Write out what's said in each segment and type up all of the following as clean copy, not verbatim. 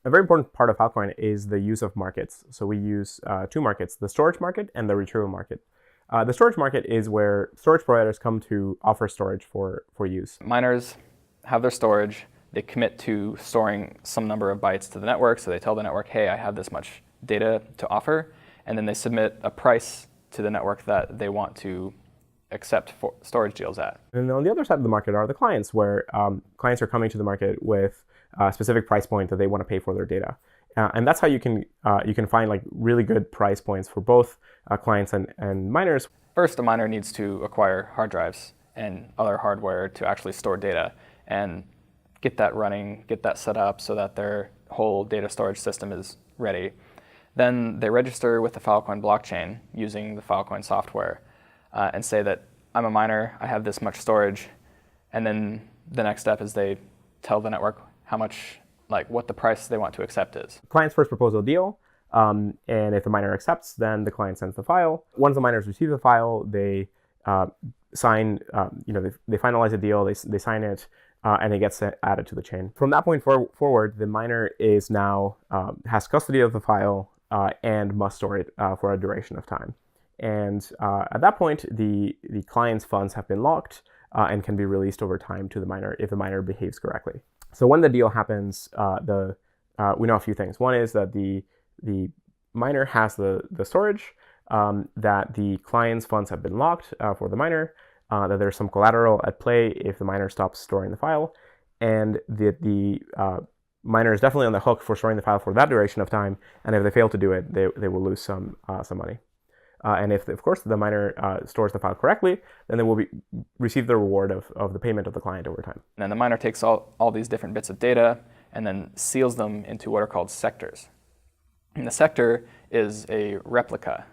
A very important part of Filecoin is the use of markets. So we use two markets, the storage market and the retrieval market. The storage market is where storage providers come to offer storage for use. Miners have their storage. They commit to storing some number of bytes to the network. So they tell the network, hey, I have this much data to offer. And then they submit a price to the network that they want to accept for storage deals at. And on the other side of the market are the clients, where clients are coming to the market with a specific price point that they want to pay for their data. And that's how you can find like really good price points for both clients and miners. First, a miner needs to acquire hard drives and other hardware to actually store data and get that running, get that set up so that their whole data storage system is ready. Then they register with the Filecoin blockchain using the Filecoin software and say that I'm a miner, I have this much storage, and then the next step is they tell the network how much, like what the price they want to accept is. Clients first propose a deal, and if the miner accepts, then the client sends the file. Once the miners receive the file, they sign, they finalize the deal, they sign it, and it gets added to the chain. From that point forward, the miner is now has custody of the file and must store it for a duration of time. And at that point, the client's funds have been locked and can be released over time to the miner if the miner behaves correctly. So when the deal happens, we know a few things. One is that the miner has the storage, that the client's funds have been locked for the miner, that there's some collateral at play if the miner stops storing the file, and that the miner is definitely on the hook for storing the file for that duration of time. And if they fail to do it, they will lose some money. And if, of course, the miner stores the file correctly, then they will receive the reward of the payment of the client over time. And then the miner takes all these different bits of data and then seals them into what are called sectors. And the sector is a replica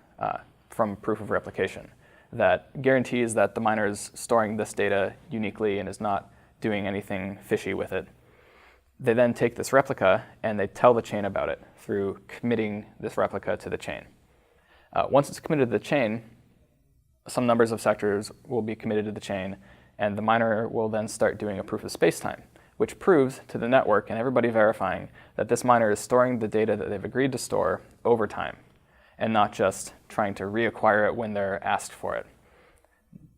from proof of replication that guarantees that the miner is storing this data uniquely and is not doing anything fishy with it. They then take this replica and they tell the chain about it through committing this replica to the chain. Once it's committed to the chain, some numbers of sectors will be committed to the chain, and the miner will then start doing a proof of spacetime, which proves to the network and everybody verifying that this miner is storing the data that they've agreed to store over time, and not just trying to reacquire it when they're asked for it.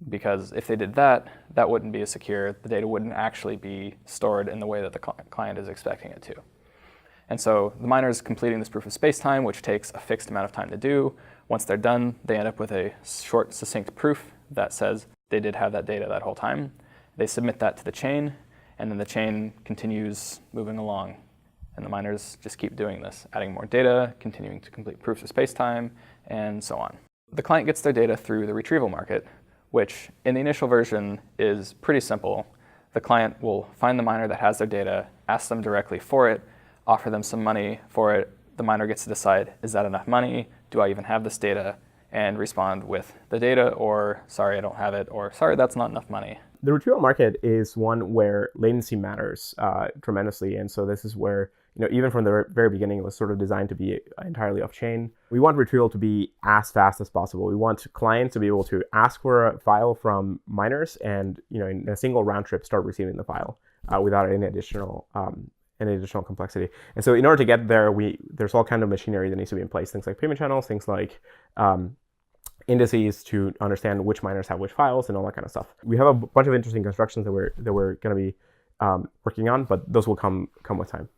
Because if they did that, that wouldn't be as secure. The data wouldn't actually be stored in the way that the client is expecting it to. And so the miner is completing this proof of spacetime, which takes a fixed amount of time to do. Once they're done, they end up with a short, succinct proof that says they did have that data that whole time. They submit that to the chain, and then the chain continues moving along. And the miners just keep doing this, adding more data, continuing to complete proofs of spacetime, and so on. The client gets their data through the retrieval market, which in the initial version is pretty simple. The client will find the miner that has their data, ask them directly for it, offer them some money for it. The miner gets to decide, is that enough money? Do I even have this data? And respond with the data, or sorry, I don't have it, or sorry, that's not enough money. The retrieval market is one where latency matters tremendously. And so this is where, even from the very beginning, it was sort of designed to be entirely off-chain. We want retrieval to be as fast as possible. We want clients to be able to ask for a file from miners and, in a single round trip, start receiving the file without any additional complexity. And so in order to get there, there's all kind of machinery that needs to be in place. Things like payment channels, things like indices to understand which miners have which files and all that kind of stuff. We have a bunch of interesting constructions that we're going to be working on, but those will come with time.